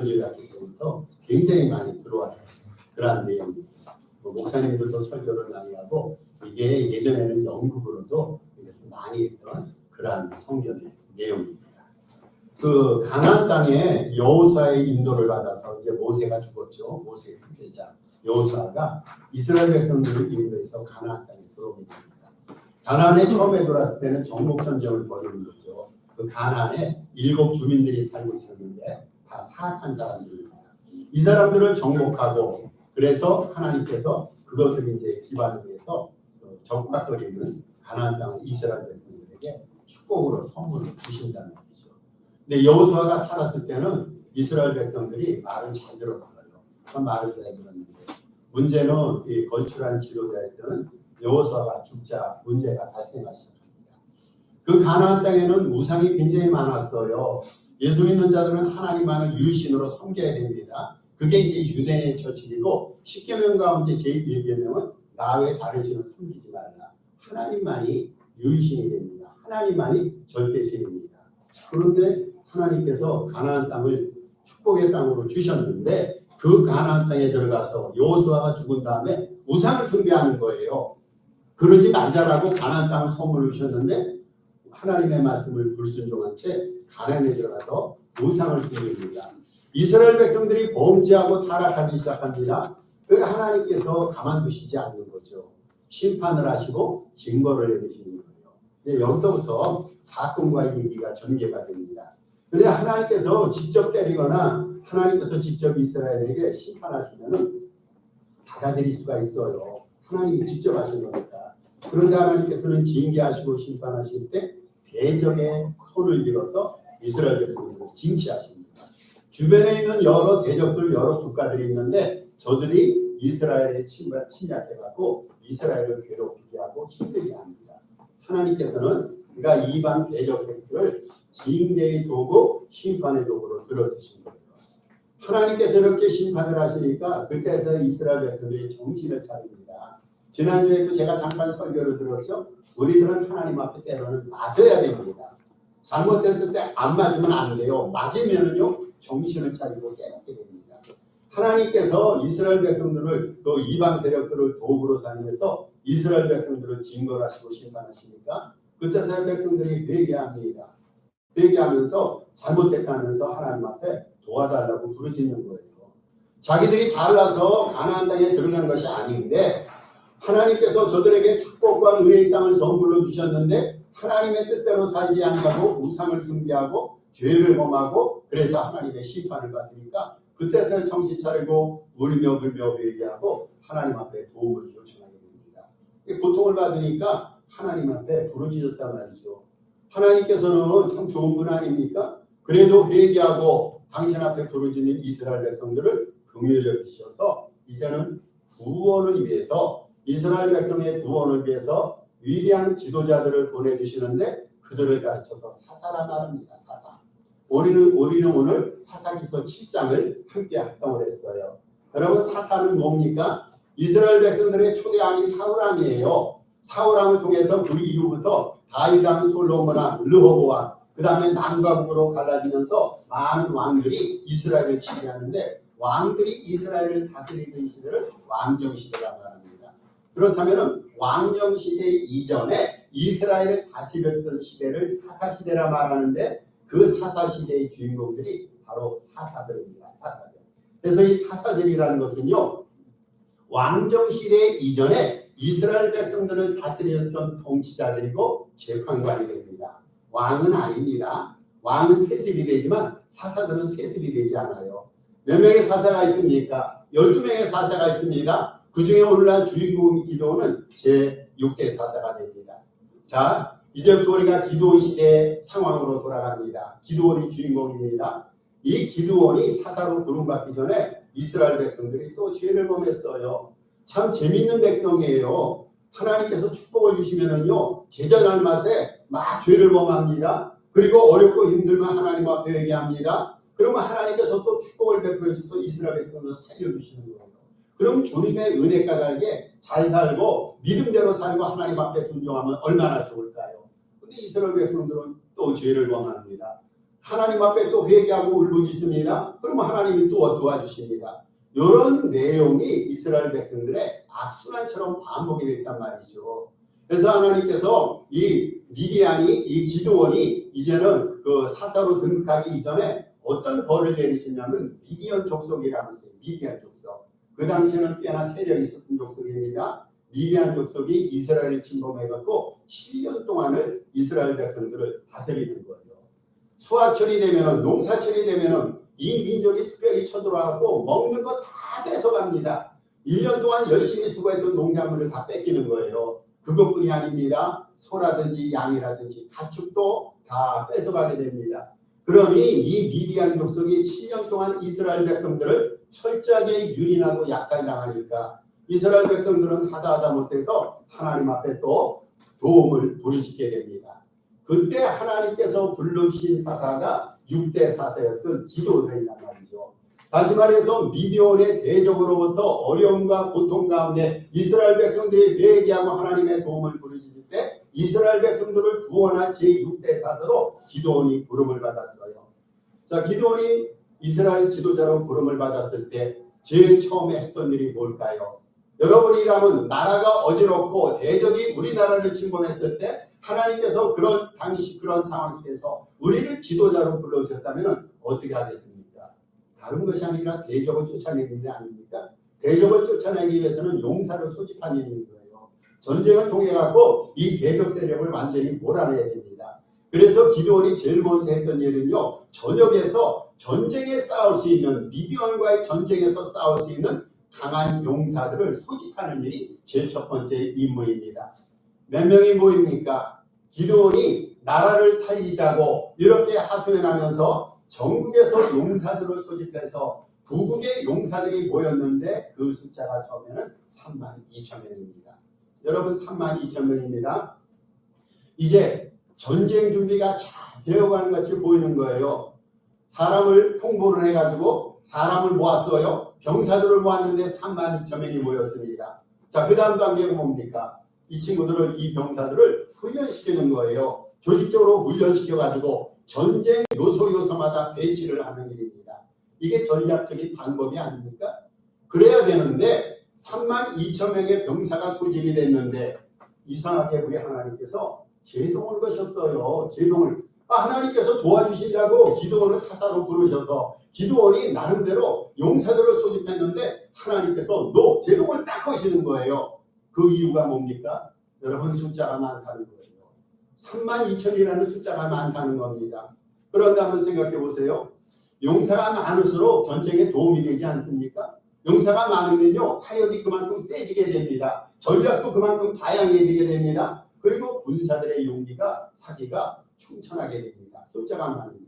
같은 경우도 굉장히 많이 들어와요. 그러한 내용입니다. 목사님들도 설교를 많이 하고 이게 예전에는 연극으로도 많이 했던 그러한 성경의 내용입니다. 그 가나안 땅에 여호수아의 인도를 받아서 이제 모세가 죽었죠. 모세의 후계자 여호수아가 이스라엘 백성들을 인도해서 가나안 땅에 들어오게 됩니다. 가나안에 처음에 들어왔을 때는 정복 전쟁을 벌이는 거죠. 그 가나안에 7 주민들이 살고 있었는데 다 사악한 사람들입니다. 이 사람들을 정복하고 그래서 하나님께서 그것을 이제 기반으로 해서 적박거리는 가나안 땅을 이스라엘 백성들에게 축복으로 선물을 주신다는 얘기죠. 근데 여호수아가 살았을 때는 이스라엘 백성들이 말을 잘 들었어요. 그 말을 잘 들었는데 문제는 이 걸출한 지도자였던 여호수아가 죽자 문제가 발생하기 시작합니다. 그 가나안 땅에는 우상이 굉장히 많았어요. 예수 믿는 자들은 하나님만을 유일신으로 섬겨야 됩니다. 그게 이제 유대인의 처칙이고 10계명 가운데 제1계명은 나 외에 다른 신을 섬기지 말라. 하나님만이 유일신이 됩니다. 하나님만이 절대신입니다. 그런데 하나님께서 가나안 땅을 축복의 땅으로 주셨는데 그 가나안 땅에 들어가서 여호수아가 죽은 다음에 우상을 숭배하는 거예요. 그러지 말자라고 가나안 땅을 선물을 주셨는데 하나님의 말씀을 불순종한 채 가나안에 들어가서 우상을 숭배합니다. 이스라엘 백성들이 범죄하고 타락하기 시작합니다. 그 하나님께서 가만두시지 않는 거죠. 심판을 하시고 징벌을 내리시는 거예요. 근데 여기서부터 사건과 얘기가 전개가 됩니다. 그런데 하나님께서 직접 때리거나 하나님께서 직접 이스라엘에게 심판하시면은 받아들일 수가 있어요. 하나님이 직접 하신 거니까. 그런데 하나님께서는 징계하시고 심판하실 때 대적의 손을 들어서 이스라엘 백성들을 징치하십니다. 주변에 있는 여러 대적들, 여러 국가들이 있는데 저들이 이스라엘에 침략해가고 이스라엘을 괴롭히게 하고 힘들게 합니다. 하나님께서는 그가 이방 대적 세력들을 징계의 도구, 심판의 도구로 들어쓰신 거예요. 하나님께서 이렇게 심판을 하시니까 그때서 이스라엘 백성들이 정신을 차립니다. 지난주에도 제가 잠깐 설교를 들었죠. 우리들은 하나님 앞에 때로는 맞아야 됩니다. 잘못했을 때 안 맞으면 안 돼요. 맞으면은요 정신을 차리고 깨닫게 됩니다. 하나님께서 이스라엘 백성들을 또 이방 세력들을 도구로 사용해서 이스라엘 백성들을 징벌하시고 심판하시니까 그때서 백성들이 회개합니다. 회개하면서 잘못했다면서 하나님 앞에 도와달라고 부르짖는 거예요. 자기들이 잘나서 가나안 땅에 들어간 것이 아닌데 하나님께서 저들에게 축복과 은혜의 땅을 선물로 주셨는데 하나님의 뜻대로 살지 않고 우상을 숭배하고 죄를 범하고 그래서 하나님의 심판을 받으니까 그때서 정신 차리고 울며 불며 회개하고 하나님 앞에 도움을 요청하게 됩니다. 고통을 받으니까 하나님 앞에 부르짖었단 말이죠. 하나님께서는 참 좋은 분 아닙니까? 그래도 회개하고 당신 앞에 부르짖는 이스라엘 백성들을 긍휼히 여기셔서 이제는 구원을 위해서 이스라엘 백성의 구원을 위해서 위대한 지도자들을 보내주시는데 그들을 가르쳐서 사사라 말합니다. 사사. 우리는 오늘 사사기서 7장을 함께 합동을 했어요. 여러분 사사는 뭡니까? 이스라엘 백성들의 초대왕이 사울왕이에요. 사울왕을 통해서 그 이후부터 다윗왕, 솔로몬왕, 르호보왕 그 다음에 남과 북으로 갈라지면서 많은 왕들이 이스라엘을 지배하는데 왕들이 이스라엘을 다스리는 시대를 왕정시대라고 합니다. 그렇다면 왕정시대 이전에 이스라엘을 다스렸던 시대를 사사시대라 말하는데 그 사사시대의 주인공들이 바로 사사들입니다. 사사들. 그래서 이 사사들이라는 것은요. 왕정시대 이전에 이스라엘 백성들을 다스렸던 통치자들이고 재판관이 됩니다. 왕은 아닙니다. 왕은 세습이 되지만 사사들은 세습이 되지 않아요. 몇 명의 사사가 있습니까? 12명의 사사가 있습니다. 그 중에 오늘날 주인공이 기도원은 제6대 사사가 됩니다. 자, 이제부터 우리가 기드온 시대의 상황으로 돌아갑니다. 기드온이 주인공입니다. 이 기드온이 사사로 부름받기 전에 이스라엘 백성들이 또 죄를 범했어요. 참 재밌는 백성이에요. 하나님께서 축복을 주시면은요, 제자 날맛에 막 죄를 범합니다. 그리고 어렵고 힘들면 하나님 앞에 회개합니다. 그러면 하나님께서 또 축복을 베풀어 주셔서 이스라엘 백성을 살려주시는 거예요. 그럼 주님의 은혜 까닭에 잘 살고 믿음대로 살고 하나님 앞에 순종하면 얼마나 좋을까요? 근데 이스라엘 백성들은 또 죄를 범합니다. 하나님 앞에 또 회개하고 울부짖습니다. 그러면 하나님이 또 도와주십니다. 이런 내용이 이스라엘 백성들의 악순환처럼 반복이 됐단 말이죠. 그래서 하나님께서 이 미디안이, 이 기드온이 이제는 그 사사로 등극하기 이전에 어떤 벌을 내리시냐면 미디안 족속이라고 했어요. 미디안 족속. 그 당시에는 꽤나 세력이 있었던 족속입니다. 미디안 족속이 이스라엘을 침범해갖고 7년 동안을 이스라엘 백성들을 다스리는 거예요. 수확철이 되면은, 농사철이 되면은 이 민족이 특별히 쳐들어와갖고 먹는 거 다 뺏어갑니다. 1년 동안 열심히 수고했던 농작물을 다 뺏기는 거예요. 그것뿐이 아닙니다. 소라든지 양이라든지 가축도 다 뺏어가게 됩니다. 그러니 이 미디안 족속이 7년 동안 이스라엘 백성들을 철저하게 유린하고 약탈당하니까 이스라엘 백성들은 하다 못해서 하나님 앞에 또 도움을 부르시게 됩니다. 그때 하나님께서 부르신 사사가 6대 사사였던 기드온이란 말이죠. 다시 말해서 미디온의 대적으로부터 어려움과 고통 가운데 이스라엘 백성들이 회개하고 하나님의 도움을 부르실 때 이스라엘 백성들을 구원한 제6대 사사로 기드온이 부름을 받았어요. 자, 기드온이 이스라엘 지도자로 부름을 받았을 때 제일 처음에 했던 일이 뭘까요? 여러분이라면 나라가 어지럽고 대적이 우리나라를 침범했을 때 하나님께서 당시 그런 상황 속에서 우리를 지도자로 불러주셨다면 어떻게 하겠습니까? 다른 것이 아니라 대적을 쫓아내는 게 아닙니까? 대적을 쫓아내기 위해서는 용사를 소집하는 거예요. 전쟁을 통해 갖고 이 대적 세력을 완전히 몰아내야 됩니다. 그래서 기드온이 제일 먼저 했던 일은요, 전역에서 전쟁에 싸울 수 있는, 미디안과의 전쟁에서 싸울 수 있는 강한 용사들을 소집하는 일이 제일 첫 번째 임무입니다. 몇 명이 모입니까? 기드온이 나라를 살리자고 이렇게 하소연하면서 전국에서 용사들을 소집해서 구국의 용사들이 모였는데 그 숫자가 처음에는 32,000명입니다. 여러분 32,000명입니다. 이제 전쟁 준비가 잘 되어가는 것 같이 보이는 거예요. 사람을 통보를 해가지고 사람을 모았어요. 병사들을 모았는데 32,000명이 모였습니다. 자, 그 다음 단계가 뭡니까? 이 친구들을, 이 병사들을 훈련시키는 거예요. 조직적으로 훈련시켜가지고 전쟁 요소마다 배치를 하는 일입니다. 이게 전략적인 방법이 아닙니까? 그래야 되는데 32,000명의 병사가 소집이 됐는데 이상하게 우리 하나님께서 제동을 거셨어요. 제동을. 하나님께서 도와주시자고 기드온을 사사로 부르셔서 기드온이 나름대로 용사들을 소집했는데 하나님께서 제동을 딱 거시는 거예요. 그 이유가 뭡니까? 여러분 숫자가 많다는 거예요. 32,000이라는 숫자가 많다는 겁니다. 그런데 한번 생각해 보세요. 용사가 많을수록 전쟁에 도움이 되지 않습니까? 용사가 많으면요, 화력이 그만큼 세지게 됩니다. 전략도 그만큼 자양해지게 됩니다. 그리고 군사들의 용기가 사기가 충천하게 됩니다. 숫자가 많으니까.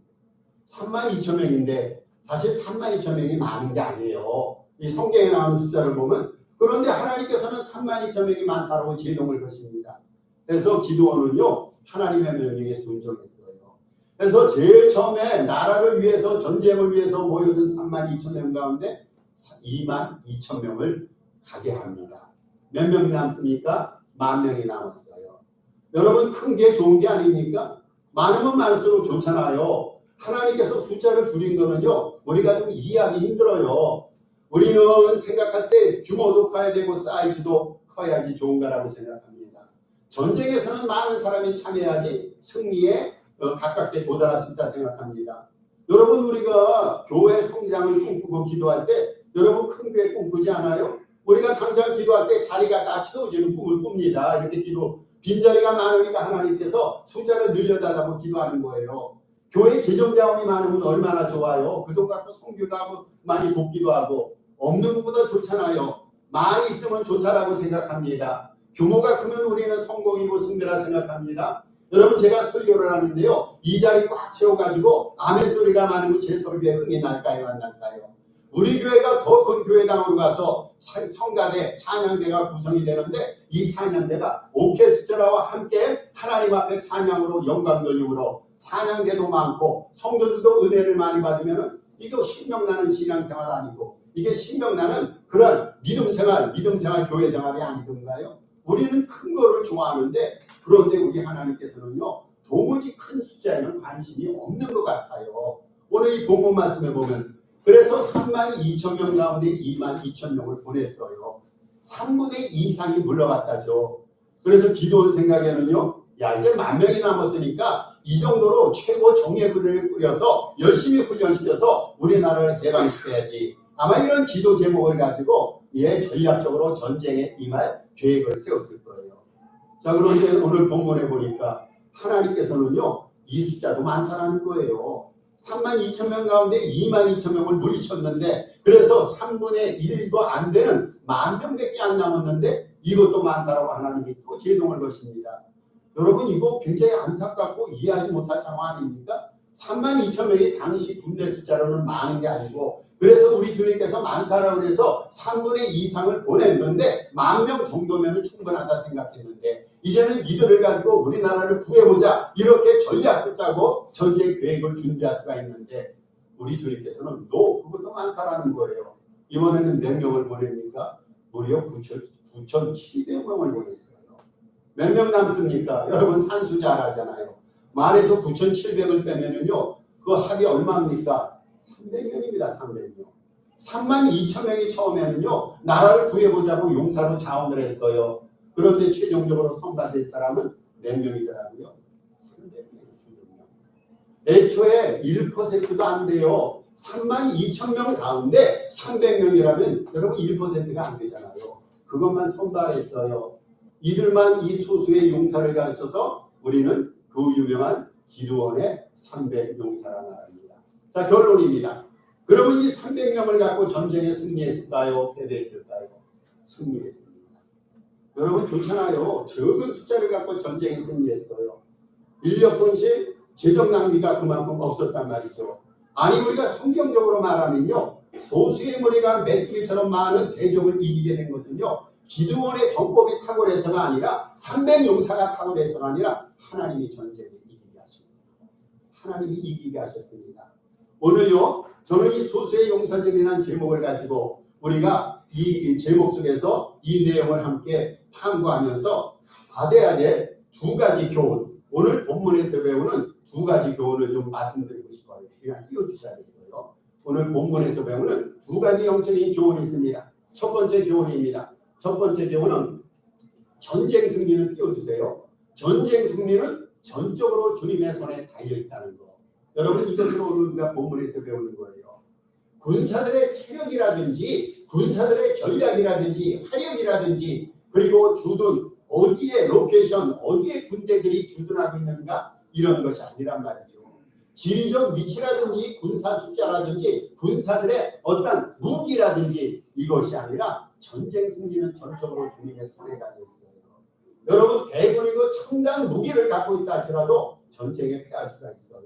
32,000명인데 사실 32,000명이 많은 게 아니에요. 이 성경에 나오는 숫자를 보면. 그런데 하나님께서는 32,000명이 많다고 제동을 거십니다. 그래서 기드온은요, 하나님의 명령에 순종했어요. 그래서 제일 처음에 나라를 위해서, 전쟁을 위해서 모여든 32,000명 가운데 22,000명을 가게 합니다. 몇 명이 남습니까? 10,000명이 남았어요. 여러분, 큰 게 좋은 게 아닙니까? 많으면 많을수록 좋잖아요. 하나님께서 숫자를 줄인 거는요, 우리가 좀 이해하기 힘들어요. 우리는 생각할 때 규모도 커야 되고 사이즈도 커야지 좋은 거라고 생각합니다. 전쟁에서는 많은 사람이 참여해야지 승리에 가깝게 도달할 수 있다 생각합니다. 여러분, 우리가 교회 성장을 꿈꾸고 기도할 때 여러분 큰 교회 꿈꾸지 않아요? 우리가 당장 기도할 때 자리가 다 채워지는 꿈을 꿉니다. 이렇게 빈자리가 많으니까 하나님께서 숫자를 늘려달라고 기도하는 거예요. 교회 재정 자원이 많으면 얼마나 좋아요. 그 돈 갖고 선교도 하고 많이 돕기도 하고. 없는 것보다 좋잖아요. 많이 있으면 좋다라고 생각합니다. 규모가 크면 우리는 성공이고 승리라 생각합니다. 여러분, 제가 설교를 하는데요, 이 자리 꽉 채워가지고 아멘 소리가 많으면 제 설교에 흥이 날까요, 안 날까요? 우리 교회가 더 큰 교회당으로 가서 성가대, 찬양대가 구성이 되는데 이 찬양대가 오케스트라와 함께 하나님 앞에 찬양으로 영광 돌림으로 찬양대도 많고 성도들도 은혜를 많이 받으면 이거 신명나는 신앙생활 아니고 이게 신명나는 그런 믿음생활 교회생활이 아니던가요? 우리는 큰 거를 좋아하는데 그런데 우리 하나님께서는요, 도무지 큰 숫자에는 관심이 없는 것 같아요. 오늘 이 본문 말씀에 보면 그래서 32,000명 가운데 22,000명을 보냈어요. 3분의 2 이상이 물러갔다죠. 그래서 기도원 생각에는요, 야 이제 10,000명이 남았으니까 이 정도로 최고 정예부를 꾸려서 열심히 훈련시켜서 우리나라를 해방시켜야지. 아마 이런 기도 제목을 가지고 전략적으로 전쟁에 임할 계획을 세웠을 거예요. 자, 그런데 오늘 본문에 보니까 하나님께서는요, 이 숫자도 많다라는 거예요. 32,000명 가운데 22,000명을 물리쳤는데 그래서 3분의 1도 안 되는 10,000명밖에 안 남았는데 이것도 많다라고 하나님이 또 제동을 것입니다. 여러분 이거 굉장히 안타깝고 이해하지 못할 상황 아닙니까? 32,000명이 당시 군대 숫자로는 많은 게 아니고 그래서 우리 주님께서 많다라고 해서 3분의 2 이상을 보냈는데 10,000명 정도면 충분하다 생각했는데 이제는 이들을 가지고 우리나라를 구해보자 이렇게 전략도 짜고 전쟁 계획을 준비할 수가 있는데 우리 주님께서는 그것도 많다라는 거예요. 이번에는 몇 명을 보냅니까? 무려 9,700명을 보냈어요. 몇 명 남습니까? 여러분 산수 잘 알잖아요. 만에서 9,700을 빼면은요, 그 합이 얼마입니까? 300명입니다. 300명. 32,000명이 처음에는요, 나라를 구해보자고 용사로 자원을 했어요. 그런데 최종적으로 선발될 사람은 몇 명이더라고요? 300명. 애초에 1%도 안 돼요. 32,000명 가운데 300명이라면 여러분 1%가 안 되잖아요. 그것만 선발했어요. 이들만 이 소수의 용사를 가르쳐서 우리는 그 유명한 기드온의 300용사라 말합니다. 자, 결론입니다. 그러면 이 300명을 갖고 전쟁에 승리했을까요? 패배했을까요? 승리했습니다. 여러분 좋잖아요. 적은 숫자를 갖고 전쟁에 승리했어요. 인력 손실, 재정 낭비가 그만큼 없었단 말이죠. 아니 우리가 성경적으로 말하면요. 소수의 무리가 맷길처럼 많은 대적을 이기게 된 것은요. 기드온의 정법이 탁월해서가 아니라 300용사가 탁월해서가 아니라 하나님이 전쟁을 이기게 하십니다. 하나님이 이기게 하셨습니다. 오늘요. 저는 이 소수의 용사들이라는 제목을 가지고 우리가 이 제목 속에서 이 내용을 함께 탐구하면서 받아야 될 두 가지 교훈, 오늘 본문에서 배우는 두 가지 교훈을 좀 말씀드리고 싶어요. 그냥 띄워주셔야겠어요. 오늘 본문에서 배우는 두 가지 영적인 교훈이 있습니다. 첫 번째 교훈입니다. 첫 번째 교훈은 전쟁 승리는 띄워주세요. 전쟁 승리는 전적으로 주님의 손에 달려있다는 거. 여러분 이것으로 오늘 우리가 본문에서 배우는 거예요. 군사들의 체력이라든지 군사들의 전략이라든지 화력이라든지 그리고 주둔 어디에 로케이션 어디에 군대들이 주둔하고 있는가 이런 것이 아니란 말이죠. 지리적 위치라든지 군사 숫자라든지 군사들의 어떤 무기라든지 이것이 아니라 전쟁 승리는 전적으로 주님의 손에 달려있어요. 여러분 대군이고 첨단 무기를 갖고 있다 할지라도 전쟁에 패할 수가 있어요.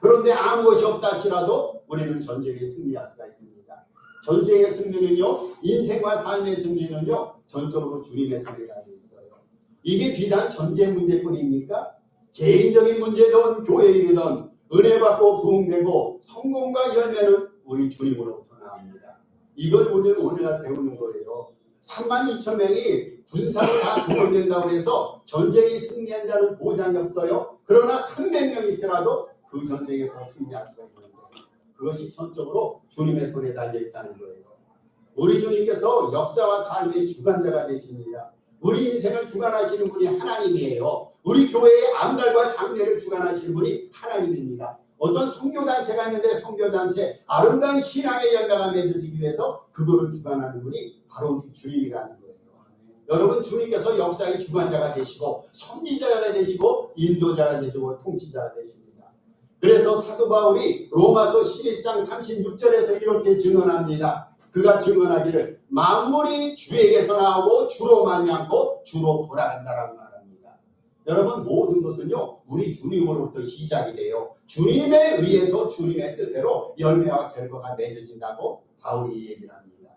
그런데 아무것이 없다 할지라도 우리는 전쟁에 승리할 수가 있습니다. 전쟁의 승리는요, 인생과 삶의 승리는요, 전적으로 주님의 손에 달려 있어요. 이게 비단 전쟁 문제뿐입니까? 개인적인 문제든 교회 일이든 은혜 받고 부흥되고 성공과 열매는 우리 주님으로부터 나옵니다. 이걸 우리는 오늘날 배우는 거예요. 32,000명이 군사로 다 동원된다고 해서 전쟁이 승리한다는 보장이 없어요. 그러나 300명일지라도 그 전쟁에서 승리할 수가 있는데 그것이 전적으로 주님의 손에 달려있다는 거예요. 우리 주님께서 역사와 삶의 주관자가 되십니다. 우리 인생을 주관하시는 분이 하나님이에요. 우리 교회의 암달과 장례를 주관하시는 분이 하나님입니다. 어떤 선교단체가 있는데 선교단체 아름다운 신앙의 열매가 맺어지기 위해서 그거를 주관하는 분이 바로 우리 주님이라는 거예요. 여러분 주님께서 역사의 주관자가 되시고 섭리자가 되시고 인도자가 되시고 통치자가 되십니다. 그래서 사도 바울이 로마서 11장 36절에서 이렇게 증언합니다. 그가 증언하기를 만물이 주에게서 나오고 주로 말미암고 주로 돌아간다라고 말합니다. 여러분 모든 것은요 우리 주님으로부터 시작이 돼요. 주님에 의해서 주님의 뜻대로 열매와 결과가 맺어진다고 바울이 얘기를 합니다.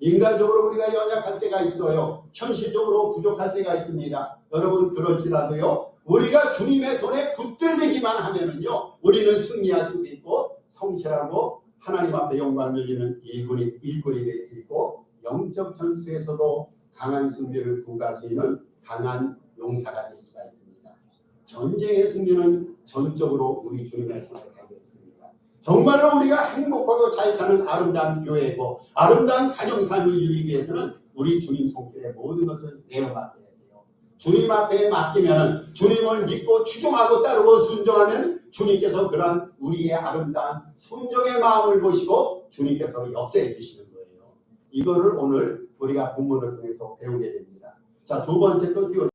인간적으로 우리가 연약할 때가 있어요. 현실적으로 부족할 때가 있습니다. 여러분 그렇지라도요 우리가 주님의 손에 붙들리기만 하면은요 우리는 승리할 수 있고 성실하고 하나님 앞에 영광을 누리는 일꾼이 될 수 있고 영적 전투에서도 강한 승리를 구가할 수 있는 강한 용사가 될 수가 있습니다. 전쟁의 승리는 전적으로 우리 주님의 손에 달려 있습니다. 정말로 우리가 행복하고 잘 사는 아름다운 교회고 아름다운 가정삶을 이루기 위해서는 우리 주님 손길에 모든 것을 내어맡아야 돼요. 주님 앞에 맡기면 주님을 믿고 추종하고 따르고 순종하면 주님께서 그런 우리의 아름다운 순종의 마음을 보시고 주님께서 역사해 주시는 거예요. 이거를 오늘 우리가 본문을 통해서 배우게 됩니다. 자, 두 번째 또 띄워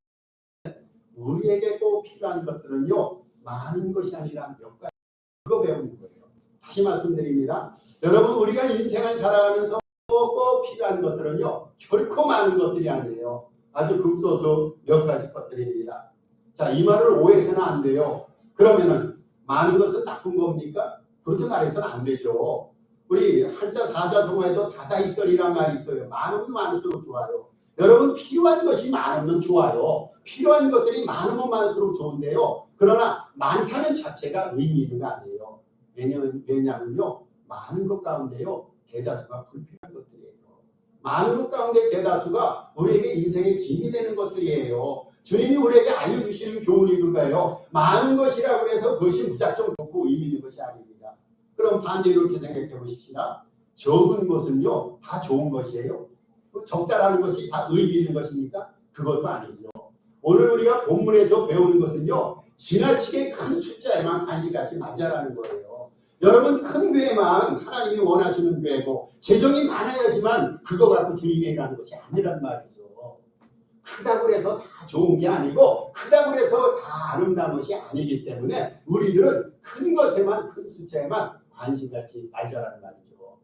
우리에게 꼭 필요한 것들은요 많은 것이 아니라 몇 가지 그거 배우는 거예요. 다시 말씀드립니다. 여러분 우리가 인생을 살아가면서 꼭 필요한 것들은요 결코 많은 것들이 아니에요. 아주 극소수 몇 가지 것들입니다. 자, 이 말을 오해해서는 안 돼요. 그러면은 많은 것은 나쁜 겁니까? 그렇게 말해서는 안 되죠. 우리 한자 사자성어에도 다다이설이란 말이 있어요. 많으면 많을수록 좋아요. 여러분 필요한 것이 많으면 좋아요. 필요한 것들이 많으면 많을수록 좋은데요. 그러나 많다는 자체가 의미 있는 거 아니에요. 왜냐면요. 많은 것 가운데요. 대다수가 불필요한 것들이에요. 많은 것 가운데 대다수가 우리에게 인생의 짐이 되는 것들이에요. 주님이 우리에게 알려주시는 교훈이 그거예요. 많은 것이라고 해서 그것이 무작정 좋고 의미 있는 것이 아닙니다. 그럼 반대로 이렇게 생각해 보십시다. 적은 것은요. 다 좋은 것이에요. 적다라는 것이 다 의미 있는 것입니까? 그것도 아니죠. 오늘 우리가 본문에서 배우는 것은요. 지나치게 큰 숫자에만 관심 갖지 말자라는 거예요. 여러분 큰 교회만 하나님이 원하시는 교회고 재정이 많아야지만 그거 갖고 주님에게 가는 것이 아니란 말이죠. 크다고 해서 다 좋은 게 아니고 크다고 해서 다 아름다운 것이 아니기 때문에 우리들은 큰 것에만 큰 숫자에만 관심 갖지 말자라는 말이죠.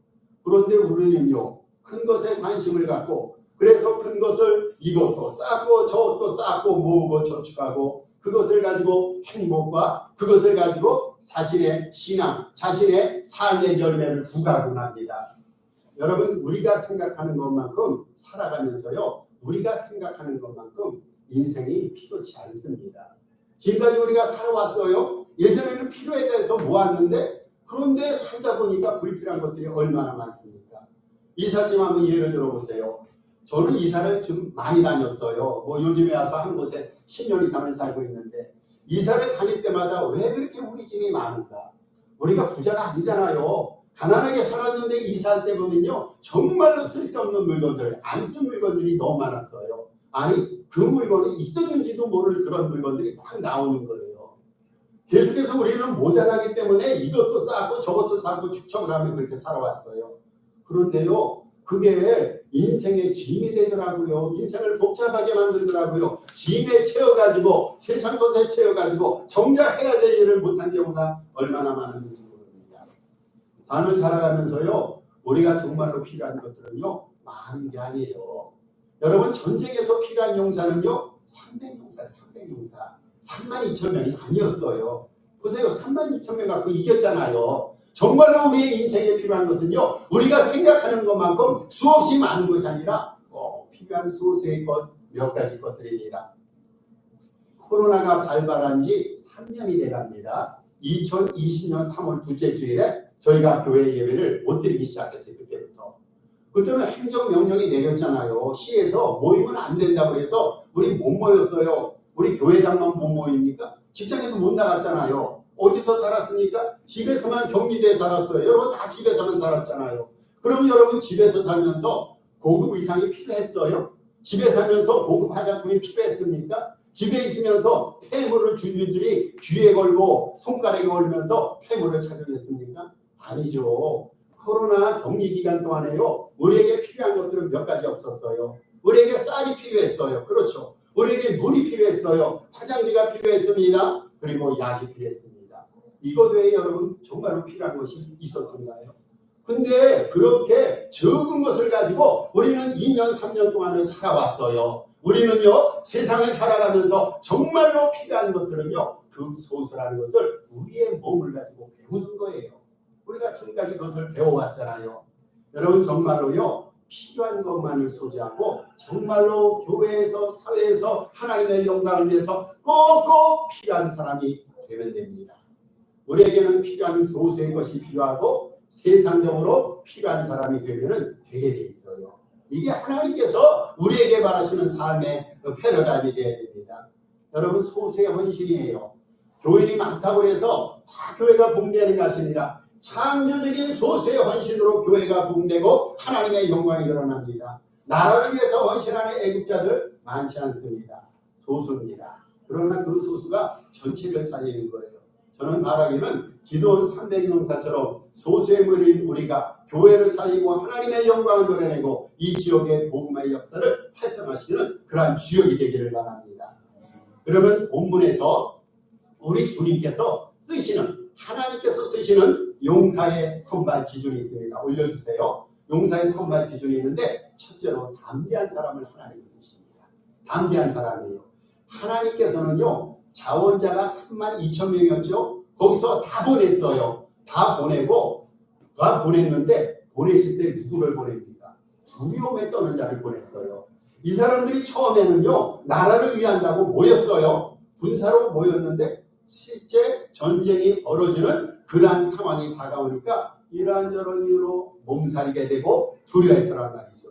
그런데 우리는요. 큰 것에 관심을 갖고 그래서 큰 것을 이것도 쌓고 저것도 쌓고 모으고 저축하고 그것을 가지고 행복과 그것을 가지고 자신의 신앙, 자신의 삶의 열매를 부각을 합니다. 여러분 우리가 생각하는 것만큼 살아가면서요. 우리가 생각하는 것만큼 인생이 필요치 않습니다. 지금까지 우리가 살아왔어요. 예전에는 필요에 대해서 모았는데 그런데 살다 보니까 불필요한 것들이 얼마나 많습니까? 이삿짐 한번 예를 들어보세요. 저는 이사를 좀 많이 다녔어요. 뭐 요즘에 와서 한 곳에 10년 이상을 살고 있는데 이사를 다닐 때마다 왜 그렇게 우리 집이 많은가? 우리가 부자가 아니잖아요. 가난하게 살았는데 이사할 때 보면요. 정말로 쓸데없는 물건들, 안 쓴 물건들이 너무 많았어요. 아니 그 물건이 있었는지도 모를 그런 물건들이 막 나오는 거예요. 계속해서 우리는 모자라기 때문에 이것도 쌓고 저것도 쌓고 축적을 하면 그렇게 살아왔어요. 그런데요. 그게 인생의 짐이 되더라고요. 인생을 복잡하게 만들더라고요. 짐에 채워가지고 세상 것에 채워가지고 정작 해야 될 일을 못한 경우가 얼마나 많은지 모릅니다. 삶을 살아가면서요. 우리가 정말로 필요한 것들은요. 많은 게 아니에요. 여러분 전쟁에서 필요한 용사는요. 300용사 32,000명이 아니었어요. 보세요. 32,000명 갖고 이겼잖아요. 정말로 우리의 인생에 필요한 것은요. 우리가 생각하는 것만큼 수없이 많은 것이 아니라 필요한 소수의 것 몇 가지 것들입니다. 코로나가 발발한 지 3년이 돼갑니다. 2020년 3월 둘째 주일에 저희가 교회 예배를 못 드리기 시작했어요. 그때는 행정명령이 내렸잖아요. 시에서 모이면 안 된다고 해서 우리 못 모였어요. 우리 교회당만 못 모입니까? 직장에도 못 나갔잖아요. 어디서 살았습니까? 집에서만 격리돼 살았어요. 여러분 다 집에서만 살았잖아요. 그럼 여러분 집에서 살면서 고급 의상이 필요했어요? 집에 살면서 고급 화장품이 필요했습니까? 집에 있으면서 폐물을 줄줄이 귀에 걸고 손가락에 걸면서 폐물을 착용했습니까? 아니죠. 코로나 격리 기간 동안에요. 우리에게 필요한 것들은 몇 가지 없었어요. 우리에게 쌀이 필요했어요. 그렇죠. 우리에게 물이 필요했어요. 화장지가 필요했습니다. 그리고 약이 필요했습니다. 이것 외에 여러분 정말로 필요한 것이 있었던가요? 근데 그렇게 적은 것을 가지고 우리는 2년, 3년 동안을 살아왔어요. 우리는요, 세상을 살아가면서 정말로 필요한 것들은요, 그 소수라는 것을 우리의 몸을 가지고 배우는 거예요. 우리가 지금까지 그것을 배워왔잖아요. 여러분 정말로요, 필요한 것만을 소지하고 정말로 교회에서 사회에서 하나님의 영광을 위해서 꼭꼭 필요한 사람이 되면 됩니다. 우리에게는 필요한 소수의 것이 필요하고 세상적으로 필요한 사람이 되면 되게 돼 있어요. 이게 하나님께서 우리에게 바라시는 삶의 패러다임이 되어야 됩니다. 여러분 소수의 헌신이에요. 교인이 많다고 해서 다 교회가 붕괴하는 것이 아니라 창조적인 소수의 헌신으로 교회가 붕괴되고 하나님의 영광이 드러납니다. 나라를 위해서 헌신하는 애국자들 많지 않습니다. 소수입니다. 그러나 그 소수가 전체를 살리는 거예요. 저는 바라기는 기도원 300용사처럼 소수의 무리인 우리가 교회를 살리고 하나님의 영광을 드러내고 이 지역의 복음의 역사를 활성화시키는 그러한 지역이 되기를 바랍니다. 그러면 본문에서 우리 주님께서 쓰시는 하나님께서 쓰시는 용사의 선발 기준이 있습니다. 올려주세요. 용사의 선발 기준이 있는데 첫째로 담대한 사람을 하나님이 쓰십니다. 담대한 사람이에요. 하나님께서는요 자원자가 32,000명이었죠. 거기서 다 보냈어요. 다 보냈는데 보내실 때 누구를 보냅니까? 두려움에 떠는 자를 보냈어요. 이 사람들이 처음에는요 나라를 위한다고 모였어요. 군사로 모였는데 실제 전쟁이 벌어지는 그러한 상황이 다가오니까 이러한저런 이유로 몸살이게 되고 두려워했더란 말이죠.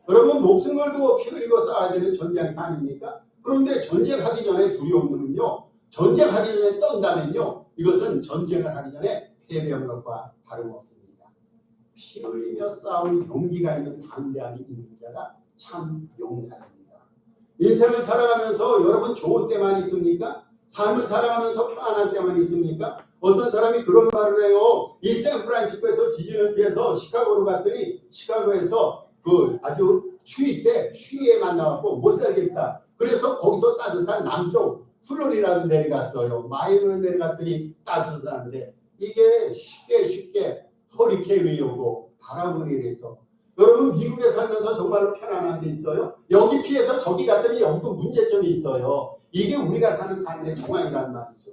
여러분 목숨 걸고 피 흘리고 싸워야 되는 전쟁 아닙니까? 그런데 전쟁하기 전에 두려움은요 전쟁하기 전에 떤다면요 이것은 전쟁을 하기 전에 패배한 것과 다름없습니다. 피 흘리며 싸울 용기가 있는 담대함이 있는 자가 참 용사입니다. 인생을 살아가면서 여러분 좋은 때만 있습니까? 삶을 살아가면서 편안한 때만 있습니까? 어떤 사람이 그런 말을 해요. 이 샌프란시스코에서 지진을 피해서 시카고로 갔더니 시카고에서 그 아주 추위 때 추위에 만나갖고 못 살겠다. 그래서 거기서 따뜻한 남쪽 플로리다로 내려갔어요. 마이애미로 내려갔더니 따뜻한데 이게 쉽게 허리케인이 오고 바람이 이래서 여러분 미국에 살면서 정말로 편안한 데 있어요? 여기 피해서 저기 갔더니 여기도 문제점이 있어요. 이게 우리가 사는 삶의 정황이란 말이죠.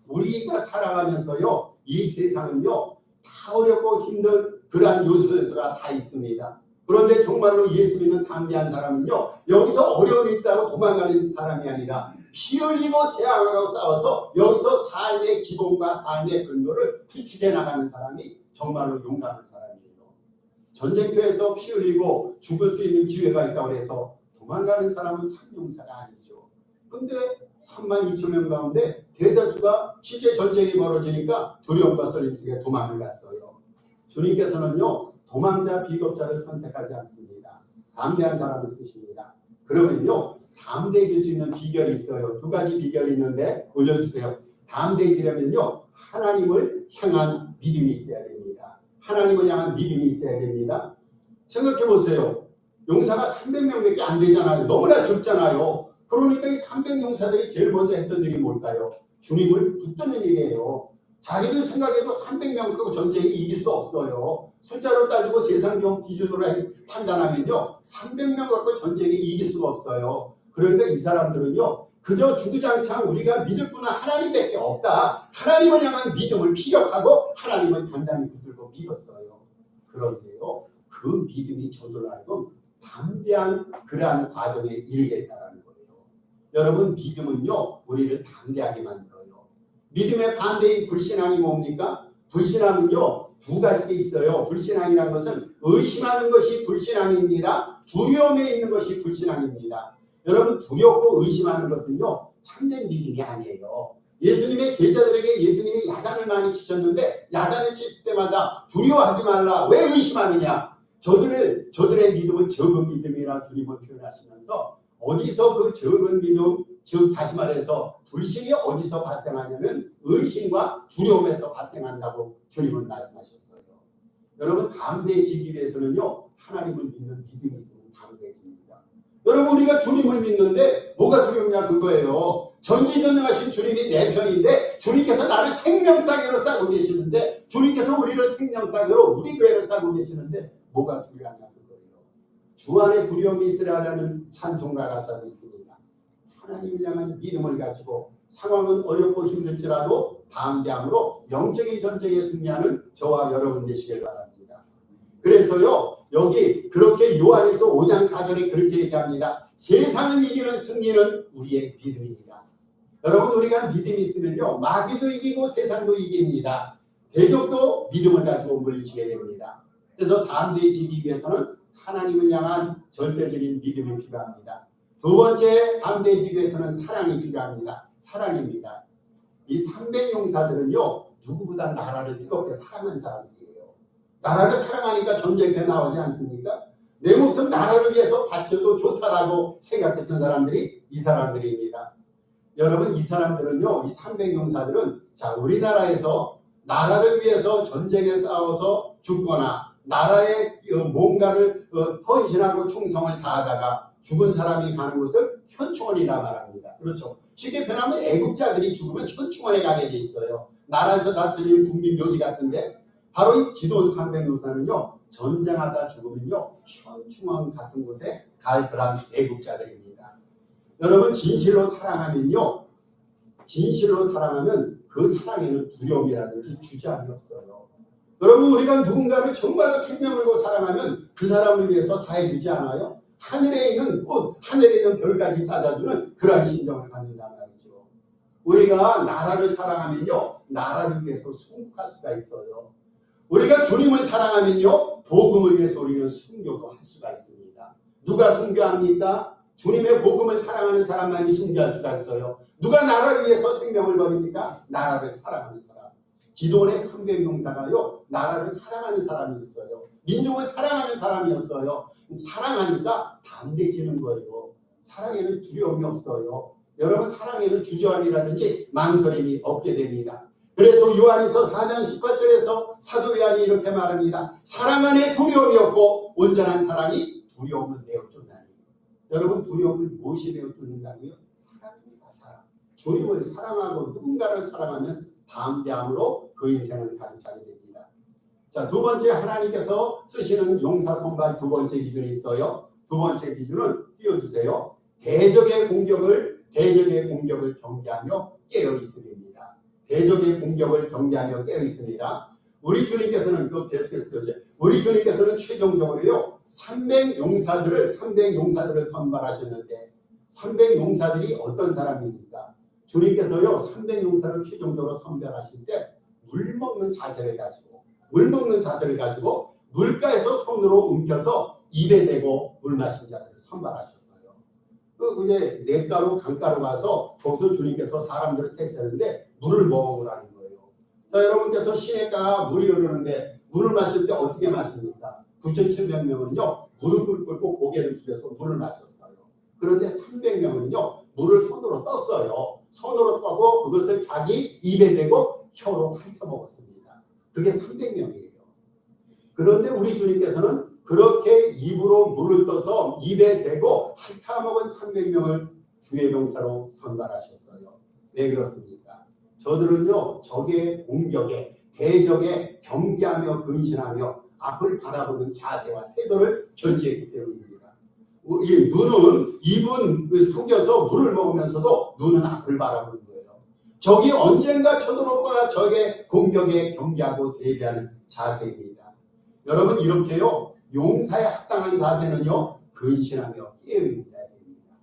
우리가 살아가면서요 이 세상은요 다 어렵고 힘든 그러한 요소가 다 있습니다. 그런데 정말로 예수 믿는 담대한 사람은요 여기서 어려움이 있다고 도망가는 사람이 아니라 피 흘리고 대항하고 싸워서 여기서 삶의 기본과 삶의 근거를 구축해 나가는 사람이 정말로 용감한 사람이에요. 전쟁터에서 피 흘리고 죽을 수 있는 기회가 있다고 해서 도망가는 사람은 참 용사가 아니죠. 근데 32,000명 가운데 대다수가 실제 전쟁이 벌어지니까 두려움과 떨림 속에 도망을 갔어요. 주님께서는요 도망자 비겁자를 선택하지 않습니다. 담대한 사람을 쓰십니다. 그러면요 담대해질 수 있는 비결이 있어요. 두 가지 비결이 있는데 올려주세요. 담대해지려면요 하나님을 향한 믿음이 있어야 됩니다. 하나님을 향한 믿음이 있어야 됩니다. 생각해 보세요. 용사가 300명밖에 안 되잖아요. 너무나 적잖아요. 그러니까 이 300용사들이 제일 먼저 했던 일이 뭘까요? 주님을 붙드는 일이에요. 자기들 생각해도 300명 그 전쟁이 이길 수 없어요. 숫자로 따지고 세상 기준으로 판단하면요 300명 갖고 전쟁이 이길 수가 없어요. 그러니까 이 사람들은요 그저 주구장창 우리가 믿을 분은 하나님밖에 없다. 하나님을 향한 믿음을 피력하고 하나님을 단단히 붙들고 믿었어요. 그런데요 그 믿음이 저들 알고 담대한 그러한 과정에 이르겠다라는 거예요. 여러분 믿음은요 우리를 담대하게 만들어요. 믿음의 반대인 불신앙이 뭡니까? 불신앙은요 두 가지가 있어요. 불신앙이라는 것은 의심하는 것이 불신앙입니다. 두려움에 있는 것이 불신앙입니다. 여러분 두렵고 의심하는 것은요 참된 믿음이 아니에요. 예수님의 제자들에게 예수님이 야단을 많이 치셨는데 야단을 칠 때마다 두려워하지 말라. 왜 의심하느냐? 저들의 믿음은 적은 믿음이라 주님은 표현하시면서 어디서 그 적은 믿음, 즉 다시 말해서 불신이 어디서 발생하냐면 의심과 두려움에서 발생한다고 주님은 말씀하셨어요. 여러분 담대해지기 위해서는요 하나님을 믿는 믿음이 있으면 담대해집니다. 여러분 우리가 주님을 믿는데 뭐가 두렵냐 그거예요. 전지전능하신 주님이 내 편인데 주님께서 나를 생명싸개로 싸고 계시는데 주님께서 우리를 생명싸개로 우리 교회를 싸고 계시는데 뭐가 두려워하냐 그거예요. 주 안에 두려움이 있으려 하는 찬송가 가사도 있습니다. 하나님을 향한 믿음을 가지고 상황은 어렵고 힘들지라도 담대함으로 영적인 전쟁에 승리하는 저와 여러분 되시길 바랍니다. 그래서요 여기 그렇게 요한에서 5장 4절에 그렇게 얘기합니다. 세상을 이기는 승리는 우리의 믿음입니다. 여러분 우리가 믿음이 있으면요 마귀도 이기고 세상도 이깁니다. 대적도 믿음을 가지고 물리치게 됩니다. 그래서 담대해지기 위해서는 하나님을 향한 절대적인 믿음이 필요합니다. 두 번째 담대지교에서는 사랑이 필요합니다. 사랑입니다. 이 300용사들은요 누구보다 나라를 뜨겁게 사랑하는 사람들이에요. 나라를 사랑하니까 전쟁에 나오지 않습니까? 내 목숨 나라를 위해서 바쳐도 좋다라고 생각했던 사람들이 이 사람들입니다. 여러분 이 사람들은요 이 300용사들은 자 우리나라에서 나라를 위해서 전쟁에 싸워서 죽거나 나라에 뭔가를 헌신하고 충성을 다하다가 죽은 사람이 가는 곳을 현충원이라 말합니다. 그렇죠. 쉽게 표현하면 애국자들이 죽으면 현충원에 가게 돼 있어요. 나라에서 다스리는 국민묘지 같은데 바로 이 기도원 300용사는요 전쟁하다 죽으면요 현충원 같은 곳에 갈 그런 애국자들입니다. 여러분 진실로 사랑하면요 진실로 사랑하면 그 사랑에는 두려움이라든지 주저함이 없어요. 여러분 우리가 누군가를 정말로 생명을 걸고 사랑하면 그 사람을 위해서 다 해주지 않아요? 하늘에 있는 꽃, 하늘에 있는 별까지 따라주는 그러한 심정을 갖는단 말이죠. 우리가 나라를 사랑하면요 나라를 위해서 순국할 수가 있어요. 우리가 주님을 사랑하면요 복음을 위해서 우리는 순교도 할 수가 있습니다. 누가 순교합니까? 주님의 복음을 사랑하는 사람만이 순교할 수가 있어요. 누가 나라를 위해서 생명을 버립니까? 나라를 사랑하는 사람. 기도원의 300용사가요 나라를 사랑하는 사람이 있어요. 민족을 사랑하는 사람이었어요. 사랑하니까 담대해지는 거예요. 사랑에는 두려움이 없어요. 여러분 사랑에는 주저함이라든지 망설임이 없게 됩니다. 그래서 요한에서 4장 18절에서 사도 요한이 이렇게 말합니다. 사랑 안에 두려움이 없고 온전한 사랑이 두려움을 내어 쫓나니. 여러분 두려움을 무엇이 내어 쫓는다고요? 사랑입니다. 사랑. 주님을 사랑하고 누군가를 사랑하면 담대함으로 그 인생을 가득 차게 됩니다. 자, 두 번째 하나님께서 쓰시는 용사 선발 두 번째 기준이 있어요. 두 번째 기준은 띄워주세요. 대적의 공격을 경계하며 깨어 있음입니다. 대적의 공격을 경계하며 깨어 있습니다. 우리 주님께서는 또 계속해서 우리 주님께서는 최종적으로요 300용사들을 선발하셨는데 300용사들이 어떤 사람입니까? 주님께서요 300용사를 최종적으로 선별하실 때 물 먹는 자세를 가지고 물가에서 손으로 움켜서 입에 대고 물 마신 자들을 선발하셨어요. 이제 냇가로 강가로 가서 거기서 주님께서 사람들을 택했는데 물을 먹으라는 거예요. 자, 여러분께서 시냇가가 물이 흐르는데 물을 마실 때 어떻게 마십니까? 9,700명은요 무릎을 꿇고 고개를 숙여서 물을 마셨어요. 그런데 300명은요 물을 손으로 떴어요. 손으로 떠고 그것을 자기 입에 대고 혀로 핥아먹었습니다. 그게 300명이에요. 그런데 우리 주님께서는 그렇게 입으로 물을 떠서 입에 대고 핥아먹은 300명을 주의 병사로 선발하셨어요. 왜 그렇습니까? 저들은요 적의 공격에 대적에 경계하며 근신하며 앞을 바라보는 자세와 태도를 견지했기 때문입니다. 입은 속여서 물을 먹으면서도 눈은 앞을 바라보는 거예요. 적이 언젠가 쳐들어올까 적의 공격에 경계하고 대비하는 자세입니다. 여러분 이렇게요 용사에 합당한 자세는요 근신하며 깨어있는 자세입니다.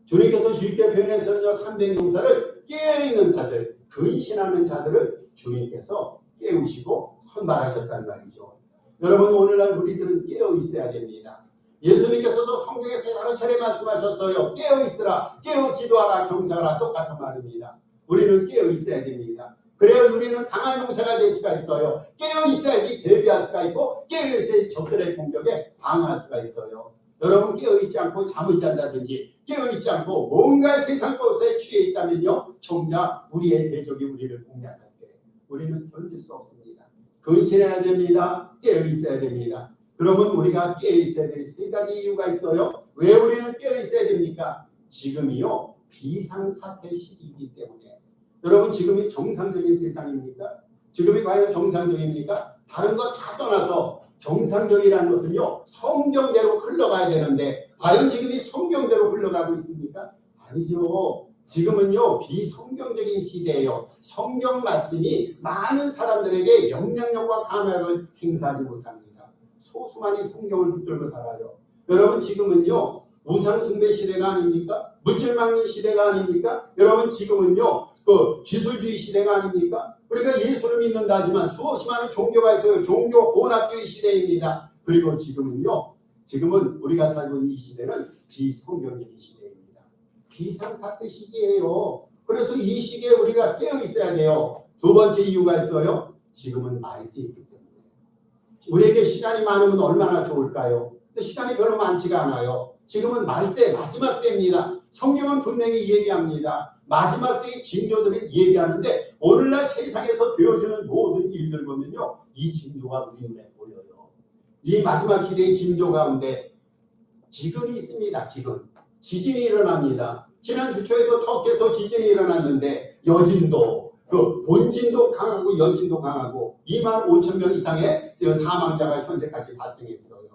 주님께서 쉽게 표현해서는요 300용사를 깨어있는 자들, 근신하는 자들을 주님께서 깨우시고 선발하셨단 말이죠. 여러분 오늘날 우리들은 깨어있어야 됩니다. 예수님께서도 성경에서 여러 차례 말씀하셨어요. 깨어있으라, 깨어 기도하라, 경상하라 똑같은 말입니다. 우리는 깨어있어야 됩니다. 그래야 우리는 강한 용사가 될 수가 있어요. 깨어있어야지 대비할 수가 있고 깨어있어야지 적들의 공격에 방어할 수가 있어요. 여러분 깨어있지 않고 잠을 잔다든지 깨어있지 않고 뭔가 세상 것에 취해 있다면요 정작 우리의 대적이 우리를 공략할 때 우리는 견딜 수 없습니다. 근신해야 됩니다. 깨어있어야 됩니다. 그러면 우리가 깨어있어야 될 세 가지 이유가 있어요. 왜 우리는 깨어있어야 됩니까? 지금이요 비상사태 시기이기 때문에. 여러분 지금이 정상적인 세상입니까? 지금이 과연 정상적입니까? 다른 거 다 떠나서 정상적이라는 것은요 성경대로 흘러가야 되는데 과연 지금이 성경대로 흘러가고 있습니까? 아니죠. 지금은요 비성경적인 시대예요. 성경 말씀이 많은 사람들에게 영향력과 감각을 행사하지 못합니다. 소수만이 성경을 붙들고 살아요. 여러분 지금은요 우상숭배 시대가 아닙니까? 물질망린 시대가 아닙니까? 여러분 지금은요 그 기술주의 시대가 아닙니까? 우리가 예수를 믿는다 하지만 수없이 많은 종교가 있어요. 종교 혼합주의 시대입니다. 그리고 지금은 우리가 살고 있는 이 시대는 비성경적인 시대입니다. 비상사태 시기예요. 그래서 이 시기에 우리가 깨어 있어야 돼요. 두 번째 이유가 있어요. 지금은 말세 있기 때문에. 우리에게 시간이 많으면 얼마나 좋을까요? 근데 시간이 별로 많지가 않아요. 지금은 말세 마지막 때입니다. 성경은 분명히 얘기합니다. 마지막 때의 징조들을 얘기하는데 오늘날 세상에서 되어지는 모든 일들 보면요, 이 징조가 우리 눈에 보여요. 이 마지막 시대의 징조 가운데 기근이 있습니다. 기근. 지진이 일어납니다. 지난 주 초에도 터키에서 지진이 일어났는데 여진도, 그 본진도 강하고 여진도 강하고 2만 5천 명 이상의 사망자가 현재까지 발생했어요.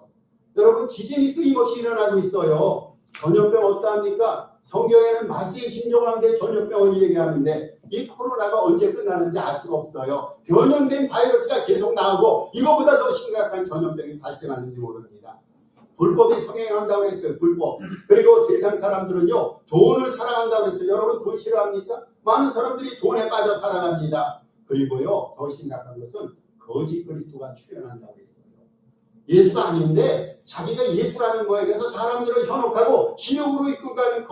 여러분, 지진이 끊임없이 일어나고 있어요. 전염병 어떠합니까? 성경에는 말세의 징조 가운데 전염병을 얘기하는데 이 코로나가 언제 끝나는지 알 수가 없어요. 변형된 바이러스가 계속 나오고 이거보다 더 심각한 전염병이 발생하는지 모릅니다. 불법이 성행한다고 했어요. 불법. 그리고 세상 사람들은요, 돈을 사랑한다고 했어요. 여러분, 돈 싫어합니까? 많은 사람들이 돈에 빠져 살아갑니다. 그리고요, 더 심각한 것은 거짓 그리스도가 출현한다고 했어요. 예수가 아닌데 자기가 예수라는 거에 대해서 사람들을 현혹하고 지옥으로 이끌고 가는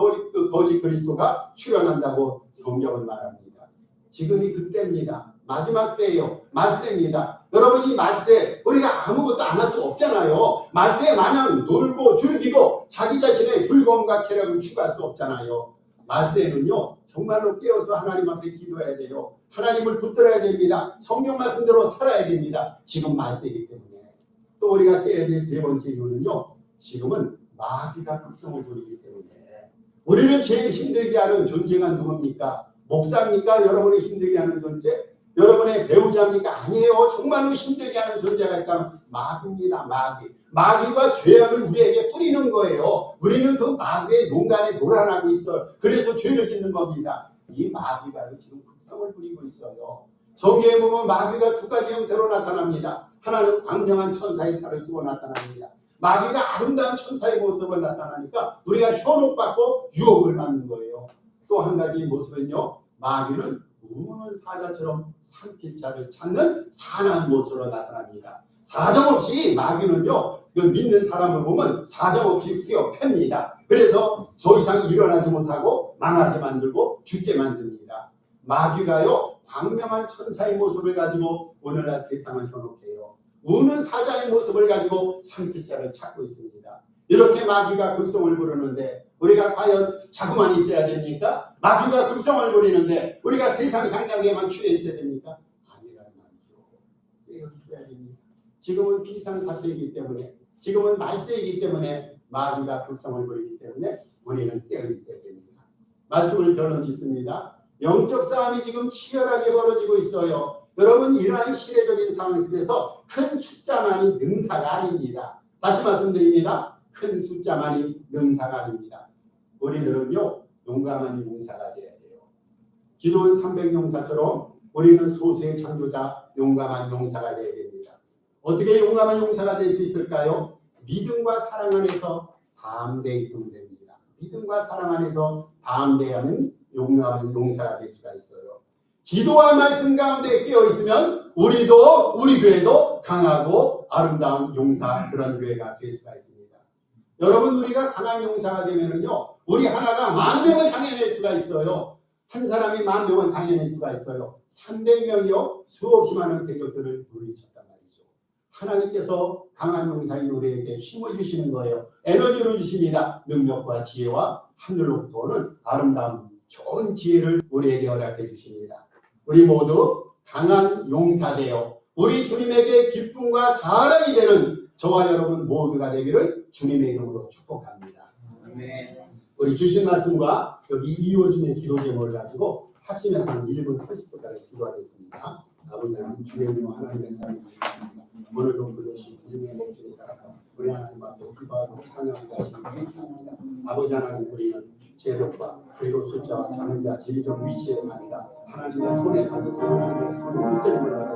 거짓 그리스도가 출현한다고 성경은 말합니다. 지금이 그때입니다. 마지막 때예요. 말세입니다. 여러분, 이 말세 우리가 아무것도 안 할 수 없잖아요. 말세에 마냥 놀고 즐기고 자기 자신의 즐거움과 쾌락을 추구할 수 없잖아요. 말세는요, 정말로 깨어서 하나님 앞에 기도해야 돼요. 하나님을 붙들어야 됩니다. 성경 말씀대로 살아야 됩니다. 지금 말세이기 때문에. 또 우리가 깨야 될 세 번째 이유는요, 지금은 마귀가 극성을 부리기 때문에. 우리를 제일 힘들게 하는 존재가 누굽니까? 목사입니까? 여러분을 힘들게 하는 존재? 여러분의 배우자입니까? 아니에요. 정말로 힘들게 하는 존재가 있다면 마귀입니다. 마귀. 마귀가 죄악을 우리에게 뿌리는 거예요. 우리는 그 마귀의 농간에 놀아나고 있어요. 그래서 죄를 짓는 겁니다. 이 마귀가 지금 극성을 부리고 있어요. 성경에 보면 마귀가 두 가지 형태로 나타납니다. 하나는 광명한 천사의 탈을 쓰고 나타납니다. 마귀가 아름다운 천사의 모습을 나타나니까 우리가 현혹받고 유혹을 받는 거예요. 또 한 가지 모습은요, 마귀는 우는 사자처럼 삼킬 자를 찾는 사나운 모습으로 나타납니다. 사정없이 마귀는요, 믿는 사람을 보면 사정없이 휘어 팹니다. 그래서 더 이상 일어나지 못하고 망하게 만들고 죽게 만듭니다. 마귀가요, 광명한 천사의 모습을 가지고 오늘날 세상을 현혹해요. 우는 사자의 모습을 가지고 삼킬 자를 찾고 있습니다. 이렇게 마귀가 극성을 부르는데 우리가 과연 자고만 있어야 됩니까? 마귀가 극성을 부리는데 우리가 세상 향락에만 취해 있어야 됩니까? 아니란 말이죠. 깨어 있어야 됩니다. 지금은 비상사태이기 때문에, 지금은 말세이기 때문에 마귀가 극성을 부리기 때문에 우리는 깨어 있어야 됩니다. 말씀을 결론 짓습니다. 영적 싸움이 지금 치열하게 벌어지고 있어요. 여러분, 이러한 시대적인 상황 속에서 큰 숫자만이 능사가 아닙니다. 다시 말씀드립니다. 큰 숫자만이 능사가 아닙니다. 우리들은요, 용감한 용사가 되어야 돼요. 기도원 300용사처럼 우리는 소수의 창조자 용감한 용사가 되어야 됩니다. 어떻게 용감한 용사가 될 수 있을까요? 믿음과 사랑 안에서 담대히 있으면 됩니다. 믿음과 사랑 안에서 담대하는 용감한 용사가 될 수가 있어요. 기도와 말씀 가운데 깨어 있으면 우리도, 우리 교회도 강하고 아름다운 용사, 그런 교회가 될 수가 있습니다. 여러분, 우리가 강한 용사가 되면은요, 우리 하나가 10,000명을 당해낼 수가 있어요. 한 사람이 10,000명을 당해낼 수가 있어요. 300명이요, 수없이 많은 대적들을 물리쳤단 말이죠. 하나님께서 강한 용사인 우리에게 힘을 주시는 거예요. 에너지를 주십니다. 능력과 지혜와 하늘로부터 오는 아름다운 좋은 지혜를 우리에게 허락해 주십니다. 우리 모두 강한 용사 되어 우리 주님에게 기쁨과 자랑이 되는 저와 여러분 모두가 되기를 주님의 이름으로 축복합니다. 아멘. 우리 주신 말씀과 여기 이호준의 기도 제목을 가지고 합심해서 1분 30분까지 기도하겠습니다. 아버지 하나님, 주의 은혜와 하나님의 사랑이 있습니다. 오늘도 불러주신 주님의 목적에 따라서 우리 하나님 앞에 기도하고 찬양하게 하시는 주님입니다. 아버지 하나님, 우리는 제력과 그리고 숫자와 자는 자 진리적 위치에 아니라 하나님의 손에 받는 하나님의 손에 붙들림을 받아